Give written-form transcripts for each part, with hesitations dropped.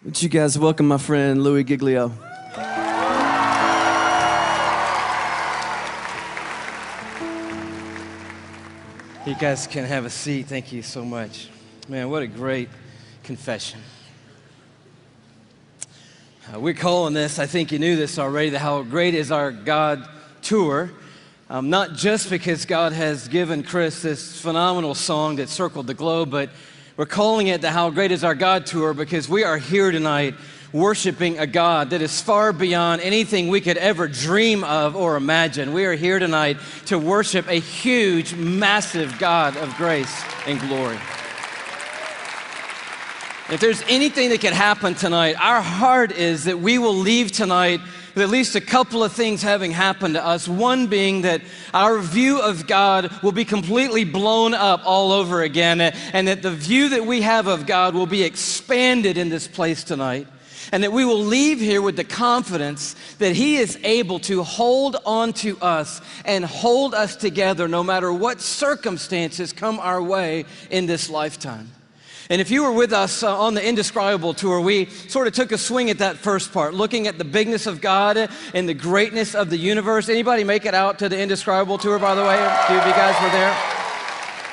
Would you guys welcome my friend Louie Giglio? You guys can have a seat. Thank you so much. Man, what a great confession. We're calling this, I think you knew this already, the How Great Is Our God Tour. Not just because God has given Chris this phenomenal song that circled the globe, but we're calling it the How Great Is Our God Tour because we are here tonight worshiping a God that is far beyond anything we could ever dream of or imagine. We are here tonight to worship a huge, massive God of grace and glory. If there's anything that could happen tonight, our heart is that we will leave tonight with at least a couple of things having happened to us. One being that our view of God will be completely blown up all over again, and that the view that we have of God will be expanded in this place tonight. And that we will leave here with the confidence that He is able to hold on to us and hold us together no matter what circumstances come our way in this lifetime. And if you were with us on the Indescribable Tour, we sort of took a swing at that first part, looking at the bigness of God and the greatness of the universe. Anybody make it out to the Indescribable Tour, by the way? A few of you guys were there.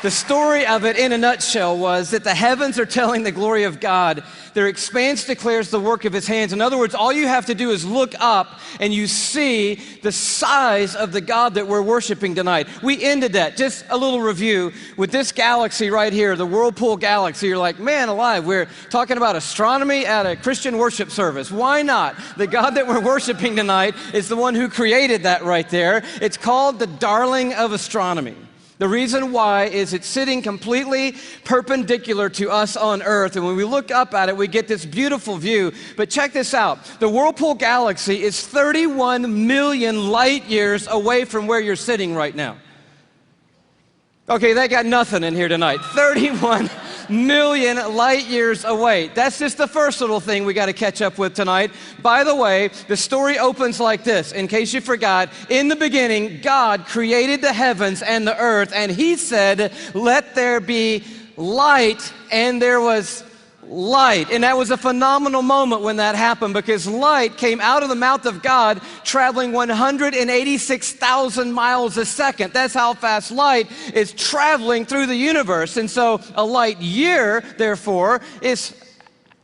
The story of it in a nutshell was that the heavens are telling the glory of God. Their expanse declares the work of His hands. In other words, all you have to do is look up and you see the size of the God that we're worshiping tonight. We ended that, just a little review, with this galaxy right here, the Whirlpool Galaxy. You're like, man alive, we're talking about astronomy at a Christian worship service. Why not? The God that we're worshiping tonight is the one who created that right there. It's called the darling of astronomy. The reason why is it's sitting completely perpendicular to us on Earth, and when we look up at it, we get this beautiful view. But check this out. The Whirlpool Galaxy is 31 million light years away from where you're sitting right now. Okay, they got nothing in here tonight. 31 million light years away. That's just the first little thing we got to catch up with tonight. By the way, the story opens like this. In case you forgot, in the beginning, God created the heavens and the earth, and He said, "Let there be light," and there was light. And that was a phenomenal moment when that happened, because light came out of the mouth of God traveling 186,000 miles a second. That's how fast light is traveling through the universe. And so a light year, therefore, is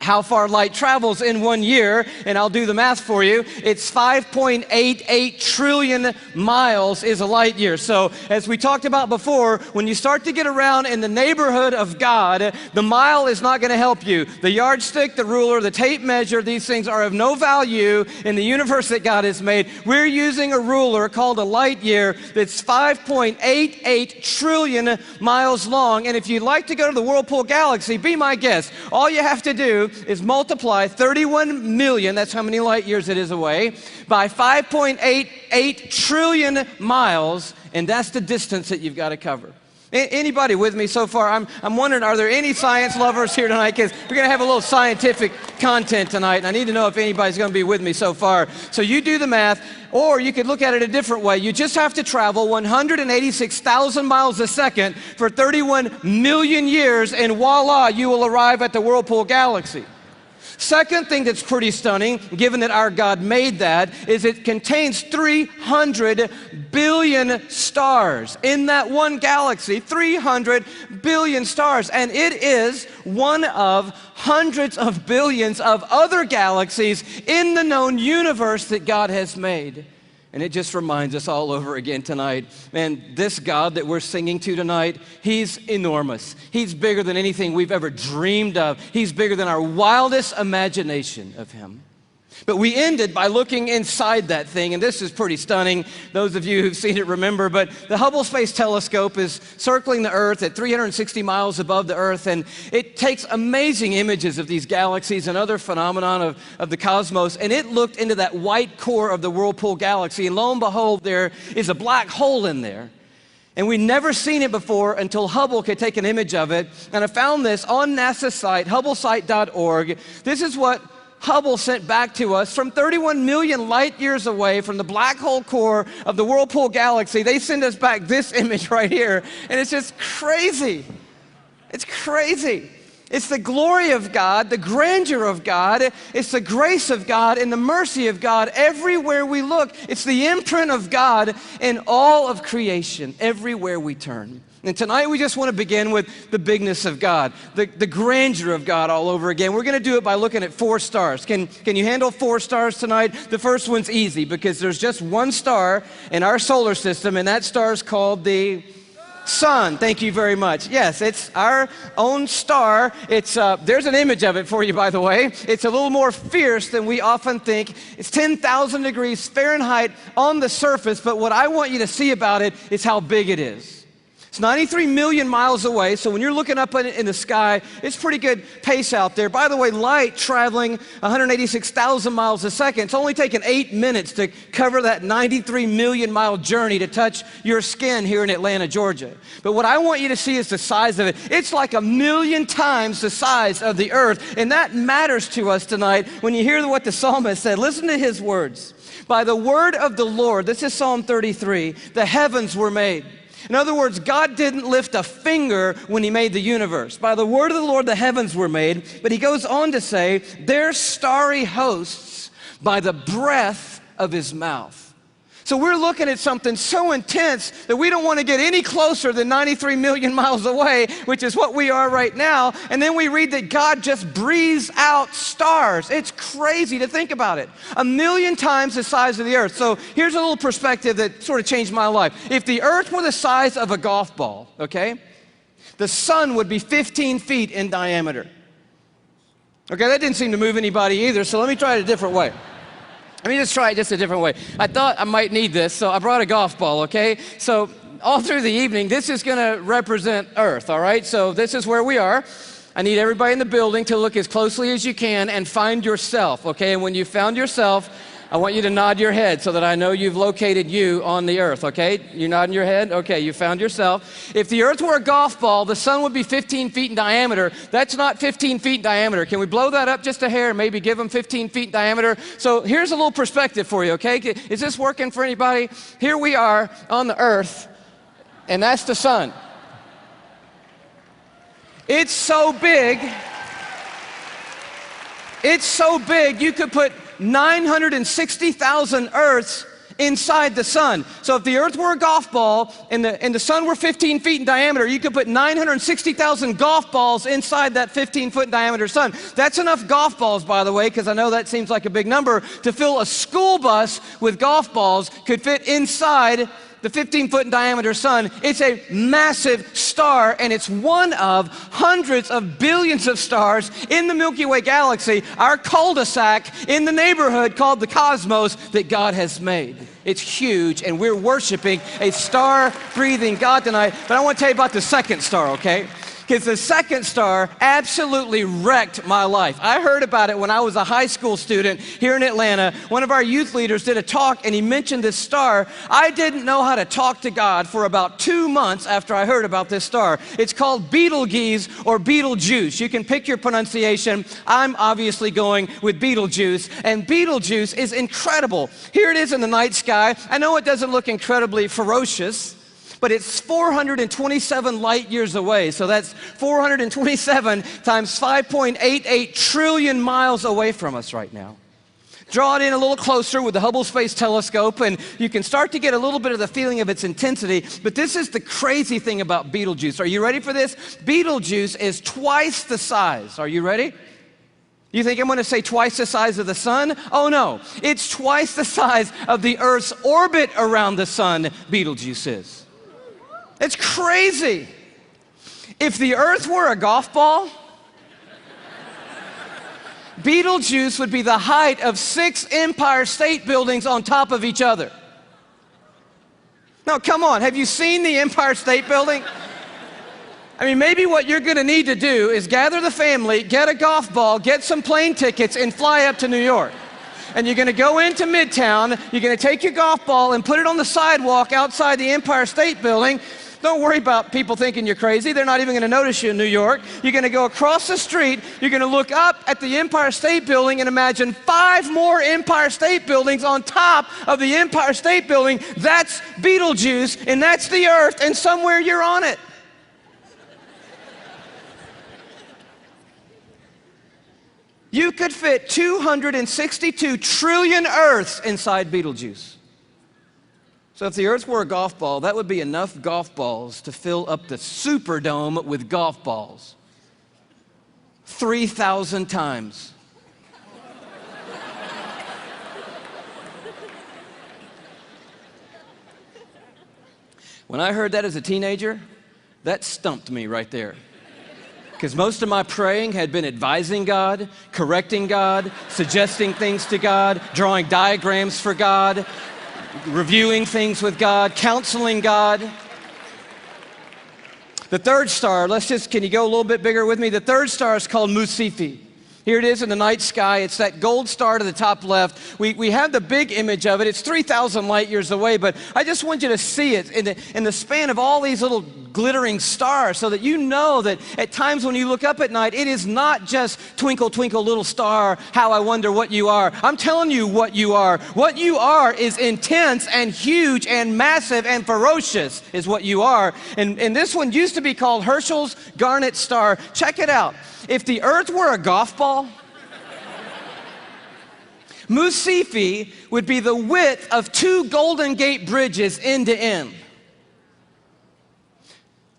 how far light travels in 1 year, and I'll do the math for you. It's 5.88 trillion miles is a light year. So as we talked about before, when you start to get around in the neighborhood of God, the mile is not going to help you. The yardstick, the ruler, the tape measure, these things are of no value in the universe that God has made. We're using a ruler called a light year that's 5.88 trillion miles long. And if you'd like to go to the Whirlpool Galaxy, be my guest. All you have to do is multiply 31 million, that's how many light years it is away, by 5.88 trillion miles, and that's the distance that you've got to cover. Anybody with me so far? I'm wondering, are there any science lovers here tonight? Because we're going to have a little scientific content tonight, and I need to know if anybody's going to be with me so far. So you do the math, or you could look at it a different way. You just have to travel 186,000 miles a second for 31 million years, and voila, you will arrive at the Whirlpool Galaxy. Second thing that's pretty stunning, given that our God made that, is it contains 300 billion stars. In that one galaxy, 300 billion stars. And it is one of hundreds of billions of other galaxies in the known universe that God has made. And it just reminds us all over again tonight, man, this God that we're singing to tonight, He's enormous. He's bigger than anything we've ever dreamed of. He's bigger than our wildest imagination of Him. But we ended by looking inside that thing, and this is pretty stunning. Those of you who've seen it remember, but the Hubble Space Telescope is circling the Earth at 360 miles above the Earth, and it takes amazing images of these galaxies and other phenomenon of the cosmos, and it looked into that white core of the Whirlpool Galaxy, and lo and behold, there is a black hole in there. And we'd never seen it before until Hubble could take an image of it, and I found this on NASA's site, hubblesite.org. This is what Hubble sent back to us from 31 million light years away from the black hole core of the Whirlpool Galaxy. They send us back this image right here, and it's just crazy. It's crazy. It's the glory of God, the grandeur of God. It's the grace of God and the mercy of God everywhere we look. It's the imprint of God in all of creation, everywhere we turn. And tonight we just want to begin with the bigness of God, the grandeur of God all over again. We're going to do it by looking at 4 stars. Can you handle 4 stars tonight? The first one's easy because there's just one star in our solar system, and that star is called the sun. Thank you very much. Yes, it's our own star. It's there's an image of it for you, by the way. It's a little more fierce than we often think. It's 10,000 degrees Fahrenheit on the surface, but what I want you to see about it is how big it is. It's 93 million miles away, so when you're looking up in the sky, it's pretty good pace out there. By the way, light traveling 186,000 miles a second, it's only taken 8 minutes to cover that 93 million mile journey to touch your skin here in Atlanta, Georgia. But what I want you to see is the size of it. It's like 1,000,000 times the size of the earth, and that matters to us tonight when you hear what the psalmist said. Listen to his words. By the word of the Lord, this is Psalm 33, the heavens were made. In other words, God didn't lift a finger when he made the universe. By the word of the Lord, the heavens were made. But he goes on to say, their starry hosts by the breath of his mouth. So we're looking at something so intense that we don't want to get any closer than 93 million miles away, which is what we are right now. And then we read that God just breathes out stars. It's crazy to think about it. 1,000,000 times the size of the earth. So here's a little perspective that sort of changed my life. If the earth were the size of a golf ball, okay, the sun would be 15 feet in diameter. Okay, that didn't seem to move anybody either, so let me try it a different way. Let me just try it just a different way. I thought I might need this, so I brought a golf ball, okay? So all through the evening, this is going to represent Earth, all right? So this is where we are. I need everybody in the building to look as closely as you can and find yourself, okay? And when you found yourself, I want you to nod your head so that I know you've located you on the earth, okay? You're nodding your head? Okay, you found yourself. If the earth were a golf ball, the sun would be 15 feet in diameter. That's not 15 feet in diameter. Can we blow that up just a hair and maybe give them 15 feet in diameter? So here's a little perspective for you, okay? Is this working for anybody? Here we are on the earth, and that's the sun. It's so big you could put 960,000 Earths inside the sun. So if the earth were a golf ball and the sun were 15 feet in diameter, you could put 960,000 golf balls inside that 15-foot diameter sun. That's enough golf balls, by the way, because I know that seems like a big number, to fill a school bus with golf balls could fit inside the 15-foot in diameter sun. It's a massive star, and it's one of hundreds of billions of stars in the Milky Way galaxy, our cul-de-sac in the neighborhood called the cosmos that God has made. It's huge, and we're worshiping a star-breathing God tonight. But I want to tell you about the second star, okay? Because the second star absolutely wrecked my life. I heard about it when I was a high school student here in Atlanta. One of our youth leaders did a talk, and he mentioned this star. I didn't know how to talk to God for about 2 months after I heard about this star. It's called Betelgeuse or Betelgeuse. You can pick your pronunciation. I'm obviously going with Betelgeuse, and Betelgeuse is incredible. Here it is in the night sky. I know it doesn't look incredibly ferocious, but it's 427 light years away. So that's 427 times 5.88 trillion miles away from us right now. Draw it in a little closer with the Hubble Space Telescope, and you can start to get a little bit of the feeling of its intensity. But this is the crazy thing about Betelgeuse. Are you ready for this? Betelgeuse is twice the size. Are you ready? You think I'm going to say twice the size of the sun? Oh no, it's twice the size of the Earth's orbit around the sun, Betelgeuse is. It's crazy. If the earth were a golf ball, Betelgeuse would be the height of 6 Empire State Buildings on top of each other. Now, come on, have you seen the Empire State Building? I mean, maybe what you're going to need to do is gather the family, get a golf ball, get some plane tickets, and fly up to New York. And you're going to go into Midtown, you're going to take your golf ball and put it on the sidewalk outside the Empire State Building. Don't worry about people thinking you're crazy. They're not even going to notice you in New York. You're going to go across the street. You're going to look up at the Empire State Building and imagine 5 more Empire State Buildings on top of the Empire State Building. That's Betelgeuse, and that's the earth, and somewhere you're on it. You could fit 262 trillion Earths inside Betelgeuse. So if the Earth were a golf ball, that would be enough golf balls to fill up the Superdome with golf balls. 3,000 times. When I heard that as a teenager, that stumped me right there. Because most of my praying had been advising God, correcting God, suggesting things to God, drawing diagrams for God, reviewing things with God, counseling God. The third star, can you go a little bit bigger with me? The third star is called Musifi. Here it is in the night sky. It's that gold star to the top left. We have the big image of it. It's 3,000 light years away, but I just want you to see it in the span of all these little glittering stars so that you know that at times when you look up at night, it is not just twinkle, twinkle, little star, how I wonder what you are. I'm telling you what you are. What you are is intense and huge and massive and ferocious is what you are. And this one used to be called Herschel's Garnet Star. Check it out. If the Earth were a golf ball, Musifi would be the width of 2 Golden Gate bridges end to end.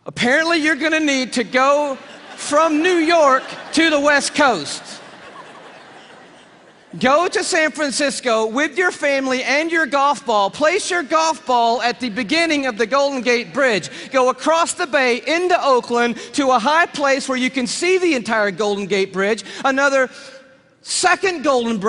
Apparently, you're going to need to go from New York to the West Coast. Go to San Francisco with your family and your golf ball. Place your golf ball at the beginning of the Golden Gate Bridge. Go across the bay into Oakland to a high place where you can see the entire Golden Gate Bridge. Another second Golden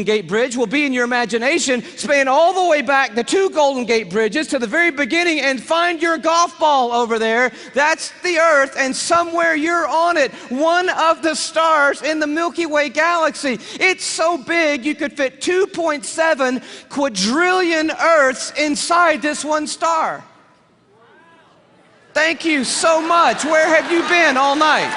Gate Bridge will be in your imagination. Span all the way back the 2 Golden Gate Bridges to the very beginning and find your golf ball over there. That's the Earth, and somewhere you're on it. One of the stars in the Milky Way galaxy. It's so big you could fit 2.7 quadrillion Earths inside this one star. Thank you so much. Where have you been all night?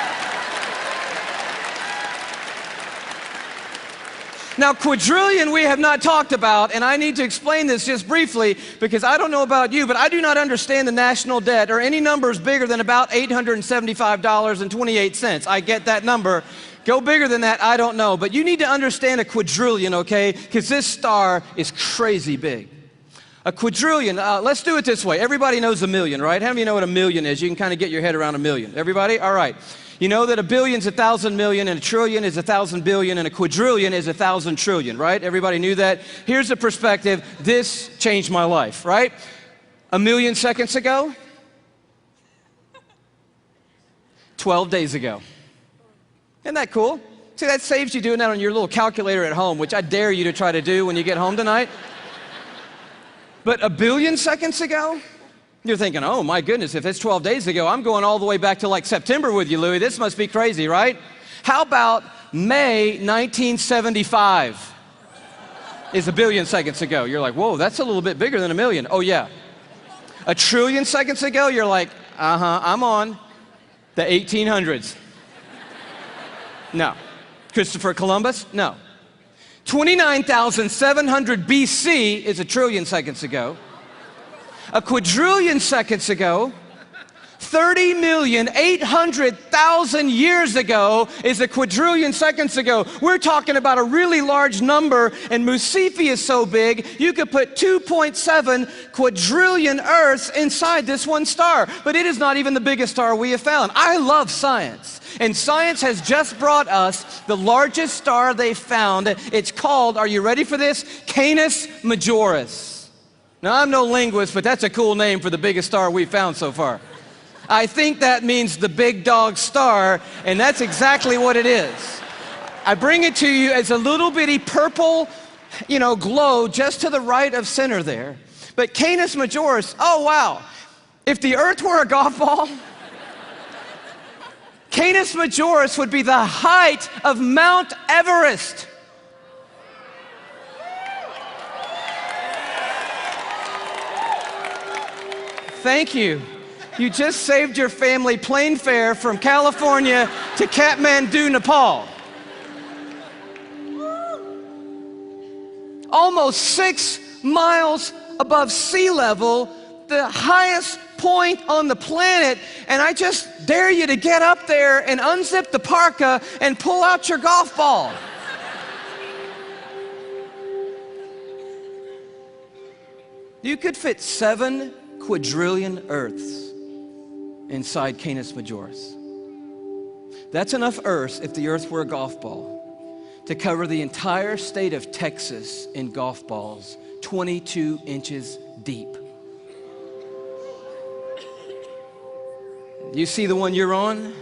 Now, quadrillion we have not talked about, and I need to explain this just briefly because I don't know about you, but I do not understand the national debt or any numbers bigger than about $875.28. I get that number. Go bigger than that, I don't know. But you need to understand a quadrillion, okay? Because this star is crazy big. A quadrillion, let's do it this way. Everybody knows a million, right? How many of you know what a million is? You can kind of get your head around a million. Everybody? All right. You know that a billion's 1,000 million, and a trillion is 1,000 billion, and a quadrillion is 1,000 trillion, right? Everybody knew that? Here's the perspective. This changed my life, right? A million seconds ago, 12 days ago. Isn't that cool? See, that saves you doing that on your little calculator at home, which I dare you to try to do when you get home tonight. But a billion seconds ago? You're thinking, oh my goodness, if it's 12 days ago, I'm going all the way back to like September with you, Louie. This must be crazy, right? How about May 1975 is a billion seconds ago? You're like, whoa, that's a little bit bigger than a million. Oh yeah. A trillion seconds ago, you're like, I'm on the 1800s. No. Christopher Columbus? No. 29,700 BC is a trillion seconds ago. A quadrillion seconds ago, 30,800,000 years ago is a quadrillion seconds ago. We're talking about a really large number, and Musifi is so big, you could put 2.7 quadrillion Earths inside this one star. But it is not even the biggest star we have found. I love science, and science has just brought us the largest star they found. It's called, are you ready for this? Canis Majoris. Now, I'm no linguist, but that's a cool name for the biggest star we've found so far. I think that means the big dog star, and that's exactly what it is. I bring it to you as a little bitty purple, glow just to the right of center there. But Canis Majoris, oh wow. If the Earth were a golf ball, Canis Majoris would be the height of Mount Everest. Thank you. You just saved your family plane fare from California to Kathmandu, Nepal. Almost 6 miles above sea level, the highest point on the planet, and I just dare you to get up there and unzip the parka and pull out your golf ball. You could fit 7 quadrillion Earths inside Canis Majoris. That's enough Earths, if the Earth were a golf ball, to cover the entire state of Texas in golf balls, 22 inches deep. You see the one you're on?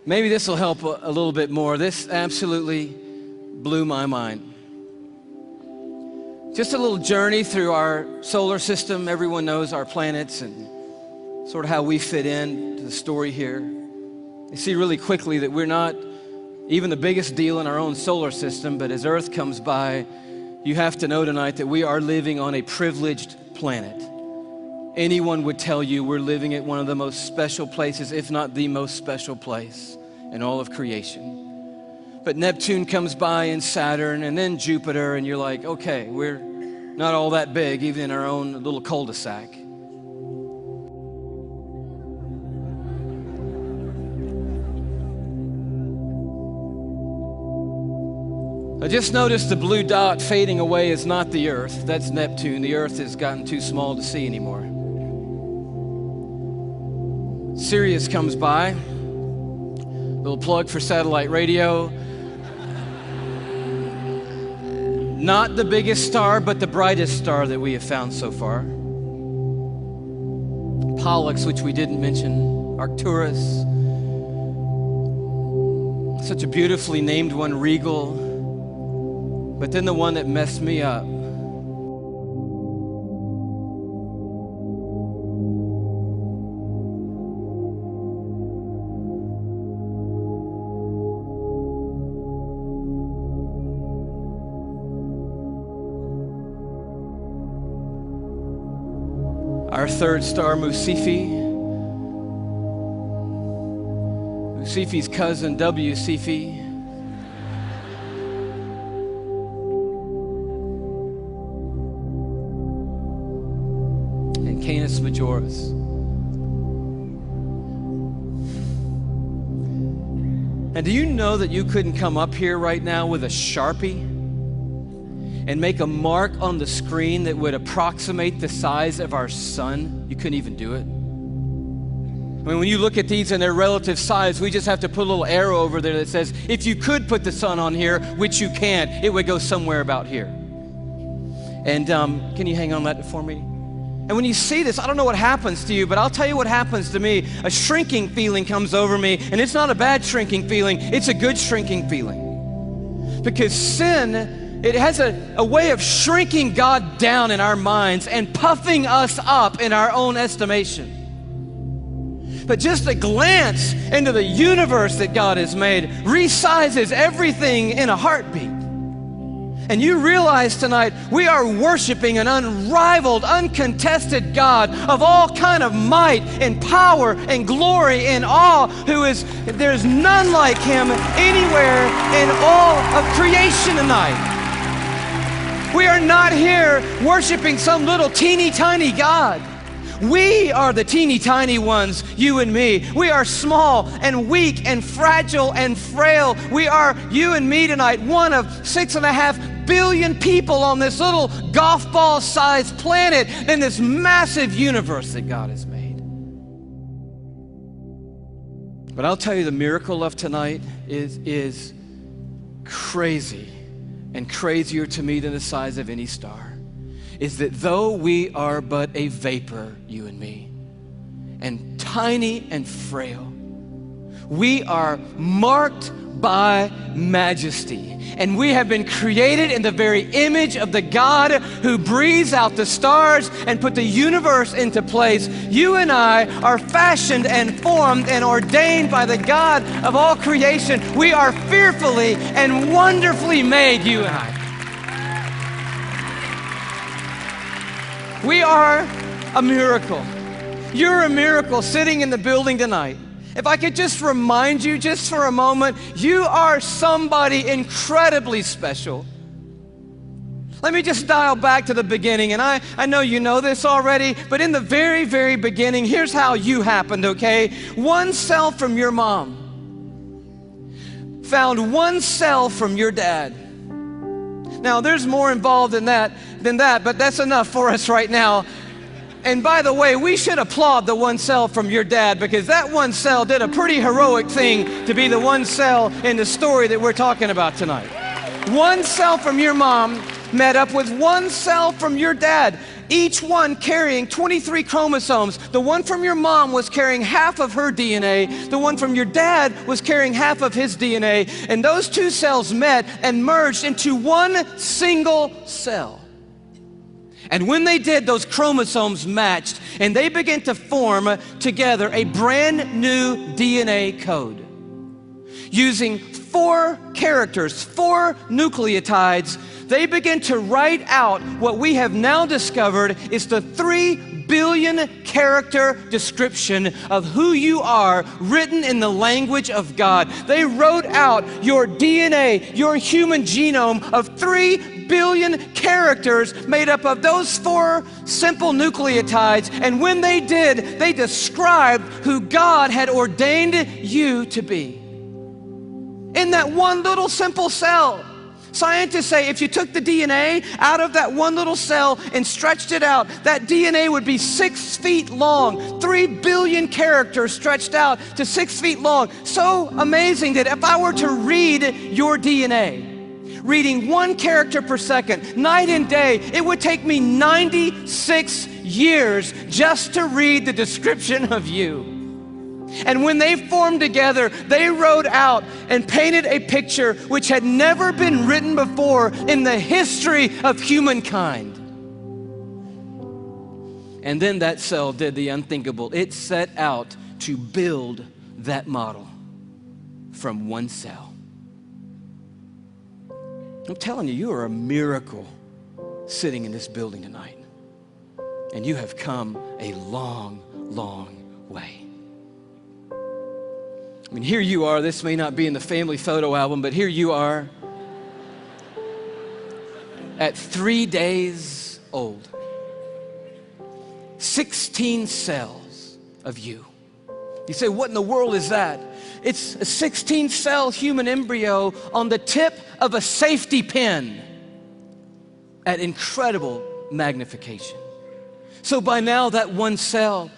Maybe this will help a little bit more. This absolutely blew my mind. Just a little journey through our solar system. Everyone knows our planets and sort of how we fit in to the story here. You see really quickly that we're not even the biggest deal in our own solar system, but as Earth comes by, you have to know tonight that we are living on a privileged planet. Anyone would tell you we're living at one of the most special places, if not the most special place in all of creation. But Neptune comes by and Saturn and then Jupiter, and you're like, okay, we're not all that big, even in our own little cul-de-sac. I just noticed the blue dot fading away is not the Earth. That's Neptune. The Earth has gotten too small to see anymore. Sirius comes by. Little plug for satellite radio. Not the biggest star, but the brightest star that we have found so far. Pollux, which we didn't mention. Arcturus. Such a beautifully named one, Regal. But then the one that messed me up. Our third star, Musifi. Musifi's cousin, W. Cephei. And Canis Majoris. And do you know that you couldn't come up here right now with a Sharpie and make a mark on the screen that would approximate the size of our sun? You couldn't even do it. I mean, when you look at these in their relative size, we just have to put a little arrow over there that says, if you could put the sun on here, which you can't, it would go somewhere about here. And can you hang on that for me? And when you see this, I don't know what happens to you, but I'll tell you what happens to me. A shrinking feeling comes over me, and it's not a bad shrinking feeling, it's a good shrinking feeling. Because sin, it has a way of shrinking God down in our minds and puffing us up in our own estimation. But just a glance into the universe that God has made resizes everything in a heartbeat. And you realize tonight we are worshiping an unrivaled, uncontested God of all kind of might and power and glory and awe, there's none like him anywhere in all of creation tonight. We are not here worshiping some little teeny tiny God. We are the teeny tiny ones, you and me. We are small and weak and fragile and frail. We are, you and me tonight, one of 6.5 billion people on this little golf ball sized planet in this massive universe that God has made. But I'll tell you, the miracle of tonight is crazy, and crazier to me than the size of any star, is that though we are but a vapor, you and me, and tiny and frail, we are marked by majesty. And we have been created in the very image of the God who breathes out the stars and put the universe into place. You and I are fashioned and formed and ordained by the God of all creation. We are fearfully and wonderfully made, you and I. We are a miracle. You're a miracle sitting in the building tonight. If I could just remind you just for a moment, you are somebody incredibly special. Let me just dial back to the beginning, and I know you know this already, but in the very, very beginning, here's how you happened, okay? One cell from your mom found one cell from your dad. Now, there's more involved than that, but that's enough for us right now. And by the way, we should applaud the one cell from your dad, because that one cell did a pretty heroic thing to be the one cell in the story that we're talking about tonight. One cell from your mom met up with one cell from your dad, each one carrying 23 chromosomes. The one from your mom was carrying half of her DNA. The one from your dad was carrying half of his DNA. And those two cells met and merged into one single cell. And when they did, those chromosomes matched, and they began to form together a brand new DNA code. Using 4 characters, 4 nucleotides, they begin to write out what we have now discovered is the 3 billion character description of who you are, written in the language of God. They wrote out your DNA, your human genome of 3 billion characters made up of those 4 simple nucleotides. And when they did, they described who God had ordained you to be. In that one little simple cell. Scientists say if you took the DNA out of that one little cell and stretched it out, that DNA would be 6 feet long, 3 billion characters stretched out to 6 feet long. So amazing that if I were to read your DNA, reading 1 character per second, night and day, it would take me 96 years just to read the description of you. And when they formed together, they wrote out and painted a picture which had never been written before in the history of humankind. And then that cell did the unthinkable. It set out to build that model from one cell. I'm telling you, you are a miracle sitting in this building tonight. And you have come a long, long way. I mean, here you are. This may not be in the family photo album, but here you are at 3 days old. 16 cells of you. You say, what in the world is that? It's a 16-cell human embryo on the tip of a safety pin at incredible magnification. So by now, that one cell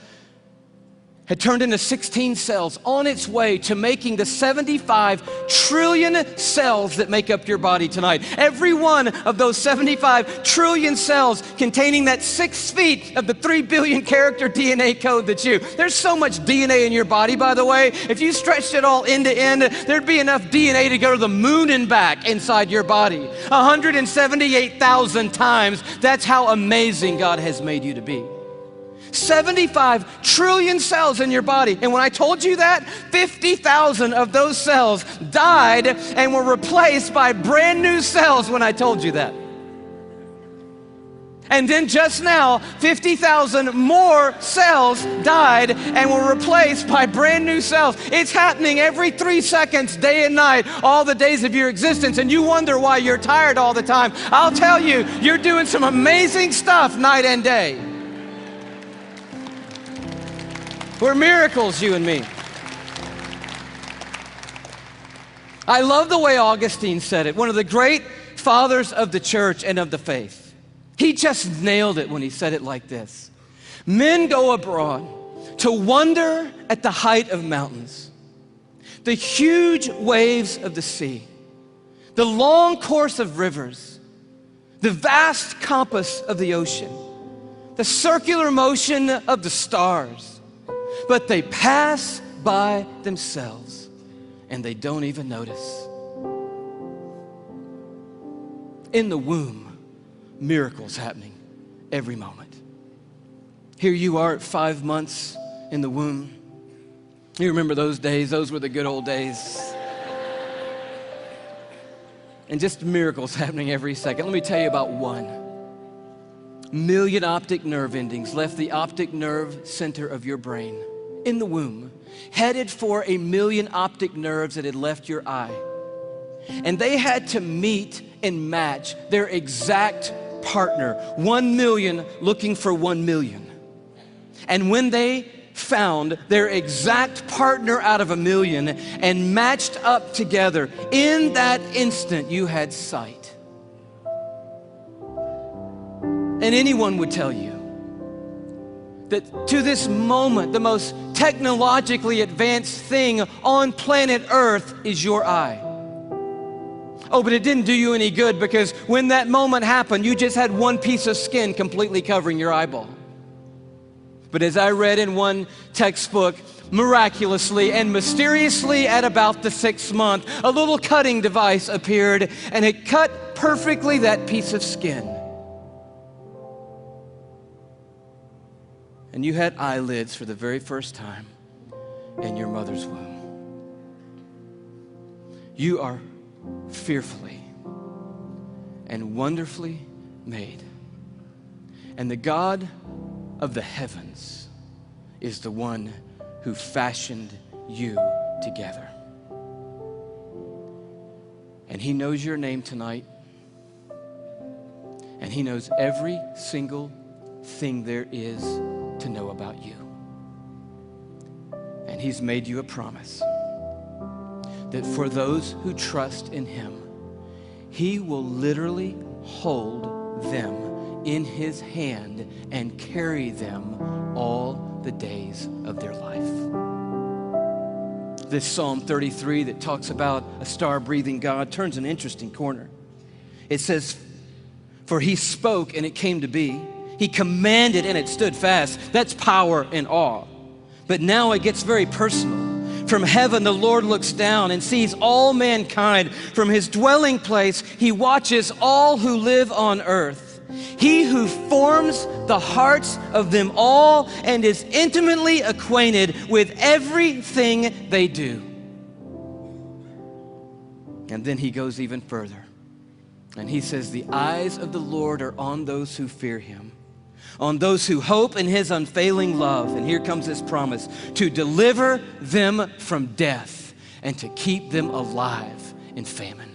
had turned into 16 cells on its way to making the 75 trillion cells that make up your body tonight. Every one of those 75 trillion cells containing that 6 feet of the 3 billion character DNA code that you. There's so much DNA in your body, by the way. If you stretched it all end to end, there'd be enough DNA to go to the moon and back inside your body. 178,000 times. That's how amazing God has made you to be. 75 trillion cells in your body. And when I told you that, 50,000 of those cells died and were replaced by brand new cells when I told you that. And then just now, 50,000 more cells died and were replaced by brand new cells. It's happening every 3 seconds, day and night, all the days of your existence. And you wonder why you're tired all the time. I'll tell you, you're doing some amazing stuff night and day. We're miracles, you and me. I love the way Augustine said it, one of the great fathers of the church and of the faith. He just nailed it when he said it like this. Men go abroad to wonder at the height of mountains, the huge waves of the sea, the long course of rivers, the vast compass of the ocean, the circular motion of the stars. But they pass by themselves and they don't even notice. In the womb, miracles happening every moment. Here you are at 5 months in the womb. You remember those days? Those were the good old days. And just miracles happening every second. Let me tell you about one. Million optic nerve endings left the optic nerve center of your brain in the womb, headed for 1 million optic nerves that had left your eye. And they had to meet and match their exact partner. 1 million looking for 1 million. And when they found their exact partner out of 1 million and matched up together, in that instant you had sight. And anyone would tell you that to this moment, the most technologically advanced thing on planet Earth is your eye. Oh, but it didn't do you any good, because when that moment happened, you just had one piece of skin completely covering your eyeball. But as I read in one textbook, miraculously and mysteriously at about the 6th month, a little cutting device appeared, and it cut perfectly that piece of skin. And you had eyelids for the very first time in your mother's womb. You are fearfully and wonderfully made. And the God of the heavens is the one who fashioned you together. And he knows your name tonight. And he knows every single thing there is to know about you. And he's made you a promise that for those who trust in him, he will literally hold them in his hand and carry them all the days of their life. This Psalm 33 that talks about a star-breathing God turns an interesting corner. It says, "For he spoke and it came to be. He commanded and it stood fast." That's power and awe. But now it gets very personal. From heaven, the Lord looks down and sees all mankind. From his dwelling place, he watches all who live on earth. He who forms the hearts of them all and is intimately acquainted with everything they do. And then he goes even further. And he says, "The eyes of the Lord are on those who fear him, on those who hope in his unfailing love." And here comes this promise: to deliver them from death and to keep them alive in famine.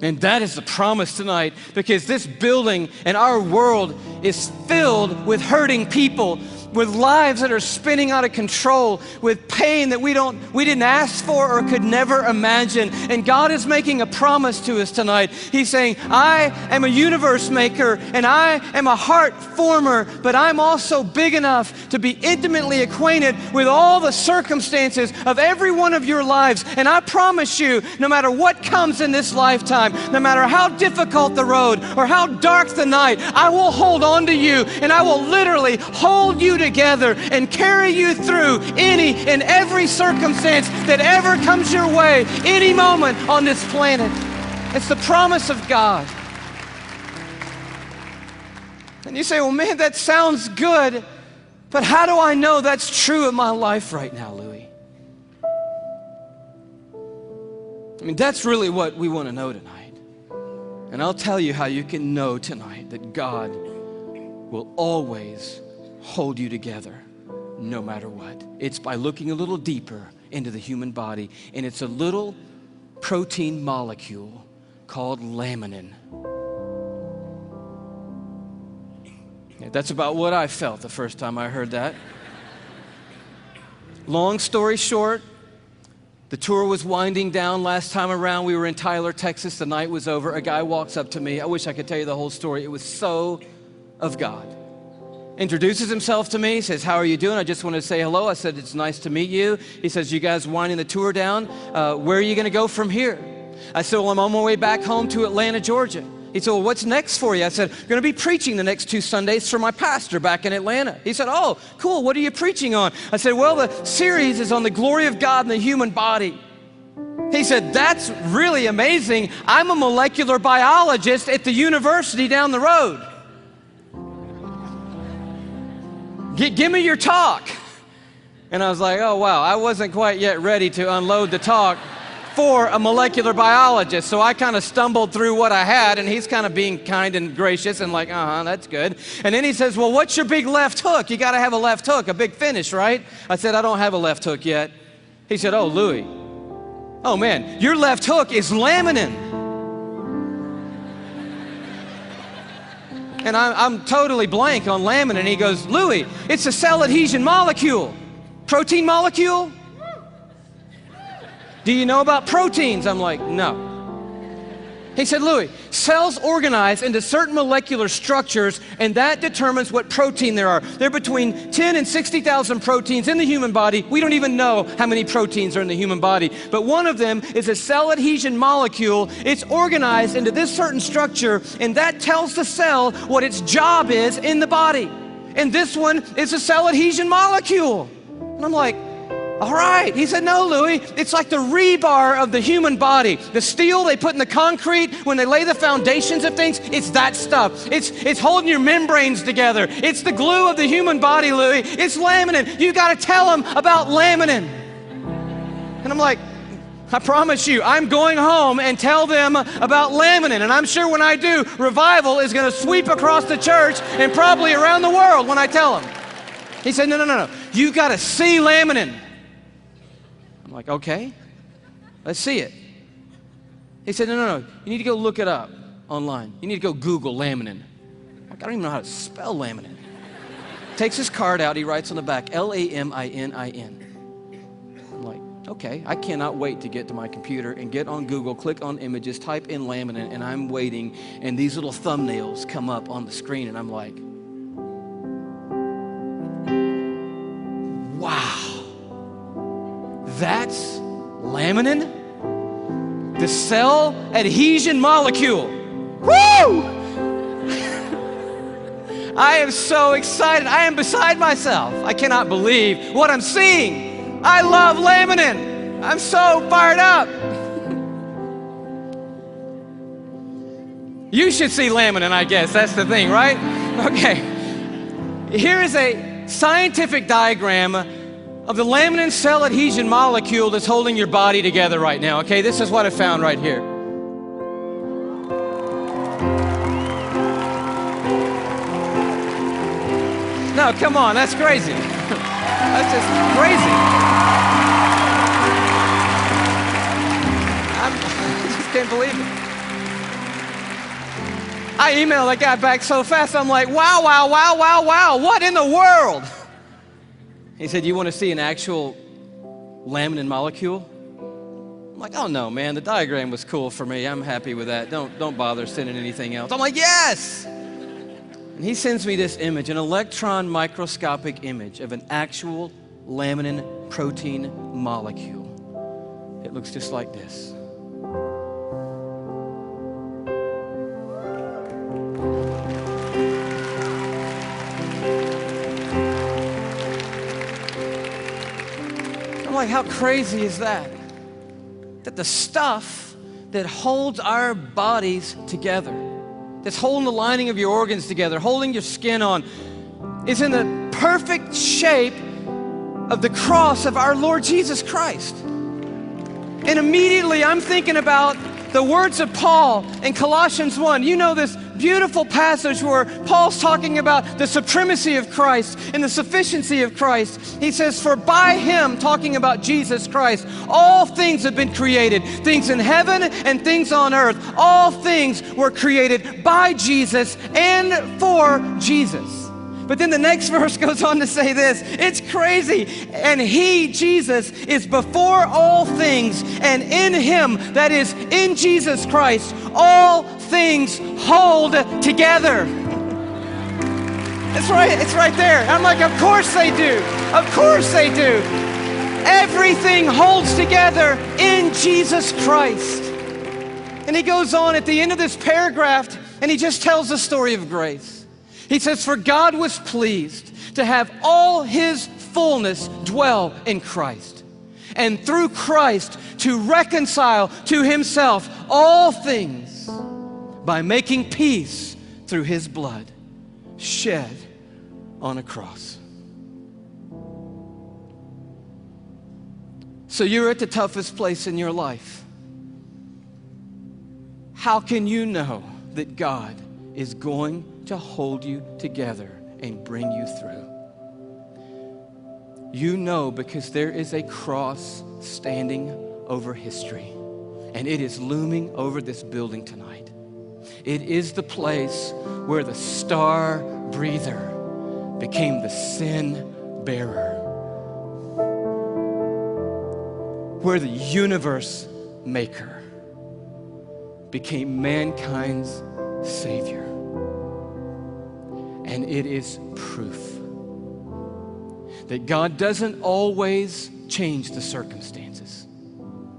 And that is the promise tonight, because this building and our world is filled with hurting people, with lives that are spinning out of control, with pain that we didn't ask for or could never imagine. And God is making a promise to us tonight. He's saying, "I am a universe maker and I am a heart former, but I'm also big enough to be intimately acquainted with all the circumstances of every one of your lives. And I promise you, no matter what comes in this lifetime, no matter how difficult the road or how dark the night, I will hold on to you and I will literally hold you together and carry you through any and every circumstance that ever comes your way, any moment on this planet." It's the promise of God. And you say, "Well, man, that sounds good, but how do I know that's true in my life right now, Louie?" I mean, that's really what we want to know tonight. And I'll tell you how you can know tonight that God will always hold you together no matter what. It's by looking a little deeper into the human body, and it's a little protein molecule called laminin. Yeah, that's about what I felt the first time I heard that. Long story short, the tour was winding down last time around. We were in Tyler, Texas. The night was over. A guy walks up to me. I wish I could tell you the whole story. It was so of God. Introduces himself to me, says, "How are you doing? I just wanted to say hello." I said, "It's nice to meet you." He says, "You guys winding the tour down? Where are you going to go from here?" I said, "Well, I'm on my way back home to Atlanta, Georgia." He said, "Well, what's next for you?" I said, "I'm going to be preaching the next 2 Sundays for my pastor back in Atlanta." He said, "Oh, cool. What are you preaching on?" I said, "Well, the series is on the glory of God in the human body." He said, "That's really amazing. I'm a molecular biologist at the university down the road. Give me your talk." And I was like, oh, wow, I wasn't quite yet ready to unload the talk for a molecular biologist. So I kind of stumbled through what I had, and he's kind of being kind and gracious and like, that's good. And then he says, "Well, what's your big left hook? You got to have a left hook, a big finish, right?" I said, "I don't have a left hook yet." He said, "Oh, Louie, oh man, your left hook is laminin." And I'm totally blank on laminin. And he goes, Louie, it's a cell adhesion molecule. Protein molecule? Do you know about proteins? I'm like, no. He said, Louie, cells organize into certain molecular structures, and that determines what protein there are. There are between 10 and 60,000 proteins in the human body. We don't even know how many proteins are in the human body, but one of them is a cell adhesion molecule. It's organized into this certain structure, and that tells the cell what its job is in the body. And this one is a cell adhesion molecule. And I'm like, all right. He said, no, Louie, it's like the rebar of the human body. The steel they put in the concrete when they lay the foundations of things, it's that stuff. It's holding your membranes together. It's the glue of the human body, Louie. It's laminin. You got to tell them about laminin. And I'm like, I promise you, I'm going home and tell them about laminin. And I'm sure when I do, revival is going to sweep across the church and probably around the world when I tell them. He said, no. You got to see laminin. I'm like, okay, let's see it. He said, no. You need to go look it up online. You need to go Google laminin. Like, I don't even know how to spell laminin. Takes his card out. He writes on the back, Laminin. I'm like, okay, I cannot wait to get to my computer and get on Google, click on images, type in laminin, and I'm waiting, and these little thumbnails come up on the screen, and I'm like, wow. That's laminin, the cell adhesion molecule. Woo! I am so excited. I am beside myself. I cannot believe what I'm seeing. I love laminin. I'm so fired up. You should see laminin, I guess. That's the thing, right? Okay. Here is a scientific diagram of the laminin cell adhesion molecule that's holding your body together right now, okay? This is what I found right here. No, come on, that's crazy. That's just crazy. I just can't believe it. I emailed that guy back so fast, I'm like, wow, what in the world? He said, you want to see an actual laminin molecule? I'm like, oh no, man, the diagram was cool for me. I'm happy with that. Don't bother sending anything else. I'm like, yes! And he sends me this image, an electron microscopic image of an actual laminin protein molecule. It looks just like this. I'm like, how crazy is that? That the stuff that holds our bodies together, that's holding the lining of your organs together, holding your skin on, is in the perfect shape of the cross of our Lord Jesus Christ. And immediately I'm thinking about the words of Paul in Colossians 1. You know this beautiful passage where Paul's talking about the supremacy of Christ and the sufficiency of Christ. He says, for by him, talking about Jesus Christ, all things have been created, things in heaven and things on earth. All things were created by Jesus and for Jesus. But then the next verse goes on to say this. It's crazy. And he, Jesus, is before all things, and in him, that is in Jesus Christ, all things hold together. It's right there. I'm like, of course they do. Of course they do. Everything holds together in Jesus Christ. And he goes on at the end of this paragraph, and he just tells the story of grace. He says, for God was pleased to have all his fullness dwell in Christ, and through Christ to reconcile to himself all things by making peace through his blood shed on a cross. So you're at the toughest place in your life. How can you know that God is going to hold you together and bring you through? You know, because there is a cross standing over history, and it is looming over this building tonight. It is the place where the star breather became the sin bearer, where the universe maker became mankind's Savior. And it is proof that God doesn't always change the circumstances.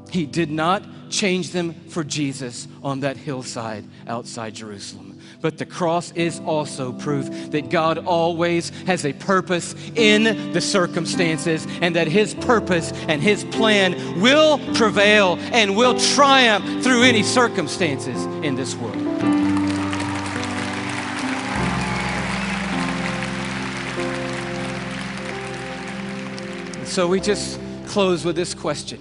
He did not change them for Jesus on that hillside outside Jerusalem. But the cross is also proof that God always has a purpose in the circumstances, and that His purpose and His plan will prevail and will triumph through any circumstances in this world. And so we just close with this question.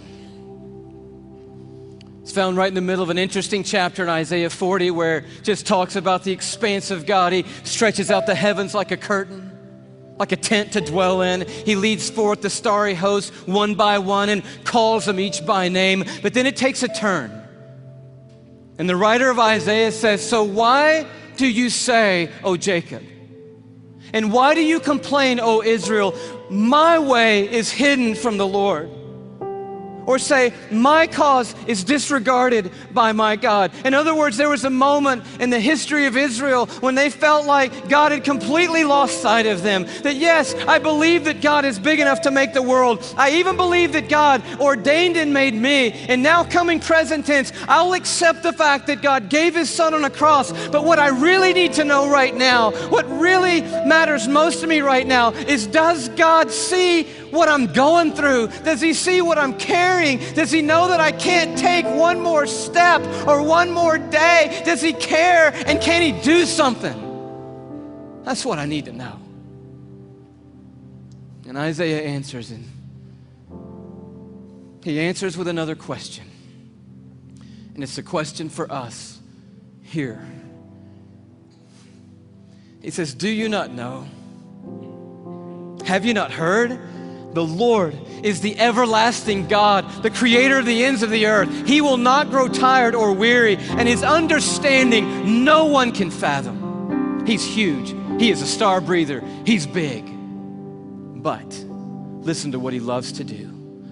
It's found right in the middle of an interesting chapter in Isaiah 40 where it just talks about the expanse of God. He stretches out the heavens like a curtain, like a tent to dwell in. He leads forth the starry host one by one and calls them each by name. But then it takes a turn. And the writer of Isaiah says, "So why do you say, O Jacob? And why do you complain, O Israel? My way is hidden from the Lord." Or say, "My cause is disregarded by my God." In other words, there was a moment in the history of Israel when they felt like God had completely lost sight of them. That yes, I believe that God is big enough to make the world. I even believe that God ordained and made me. And now coming present tense, I'll accept the fact that God gave His Son on a cross. But what I really need to know right now, what really matters most to me right now is, does God see what I'm going through? Does He see what I'm carrying? Does He know that I can't take one more step or one more day? Does He care? And can He do something? That's what I need to know. And Isaiah answers, and he answers with another question. And it's a question for us here. He says, "Do you not know? Have you not heard? The Lord is the everlasting God, the creator of the ends of the earth. He will not grow tired or weary, and His understanding no one can fathom." He's huge. He is a star breather. He's big. But listen to what He loves to do.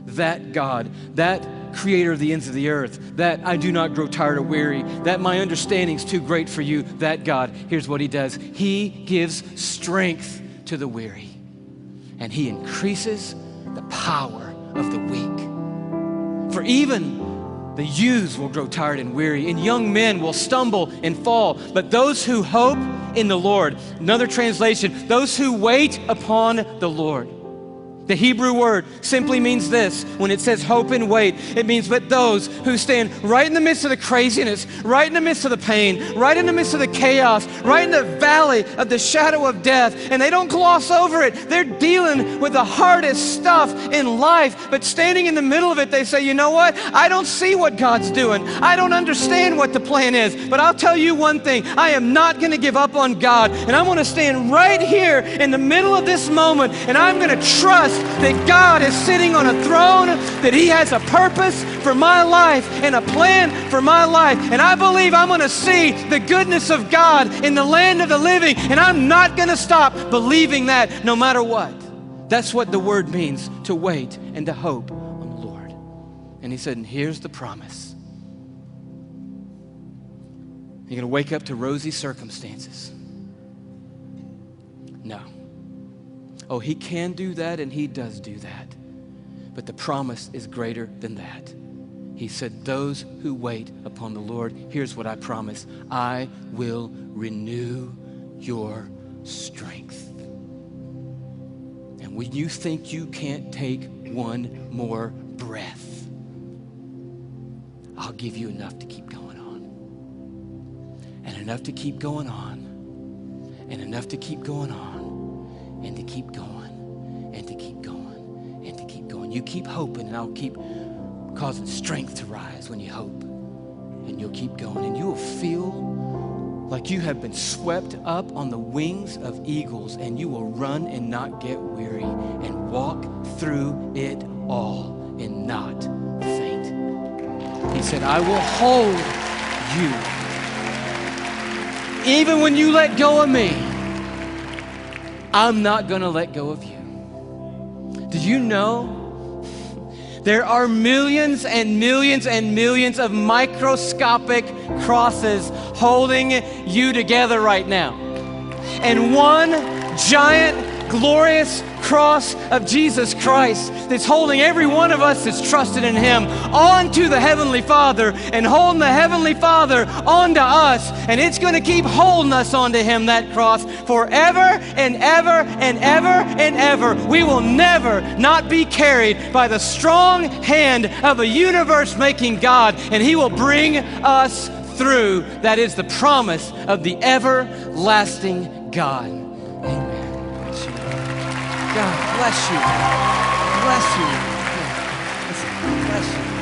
That God, that creator of the ends of the earth, that I do not grow tired or weary, that my understanding's too great for you, that God, here's what He does. He gives strength to the weary, and He increases the power of the weak. For even the youths will grow tired and weary, and young men will stumble and fall. But those who hope in the Lord, another translation, those who wait upon the Lord. The Hebrew word simply means this. When it says hope and wait, it means that those who stand right in the midst of the craziness, right in the midst of the pain, right in the midst of the chaos, right in the valley of the shadow of death, and they don't gloss over it. They're dealing with the hardest stuff in life, but standing in the middle of it, they say, "You know what? I don't see what God's doing. I don't understand what the plan is, but I'll tell you one thing. I am not going to give up on God, and I'm going to stand right here in the middle of this moment, and I'm going to trust that God is sitting on a throne, that He has a purpose for my life and a plan for my life. And I believe I'm going to see the goodness of God in the land of the living, and I'm not going to stop believing that no matter what." That's what the word means, to wait and to hope on the Lord. And He said, and here's the promise. You're going to wake up to rosy circumstances? No. Oh, He can do that, and He does do that. But the promise is greater than that. He said, those who wait upon the Lord, here's what I promise: I will renew your strength. And when you think you can't take one more breath, I'll give you enough to keep going on. And enough to keep going on. And enough to keep going on. And to keep going, and to keep going, and to keep going. You keep hoping, and I'll keep causing strength to rise when you hope. And you'll keep going, and you will feel like you have been swept up on the wings of eagles, and you will run and not get weary, and walk through it all and not faint. He said, I will hold you even when you let go of me, I'm not going to let go of you. Did you know there are millions and millions and millions of microscopic crosses holding you together right now? And one giant, glorious cross of Jesus Christ that's holding every one of us that's trusted in Him onto the Heavenly Father and holding the Heavenly Father onto us. And it's going to keep holding us onto Him, that cross, forever and ever and ever and ever. We will never not be carried by the strong hand of a universe-making God, and He will bring us through. That is the promise of the everlasting God. Amen. God bless you. Bless you. Bless you.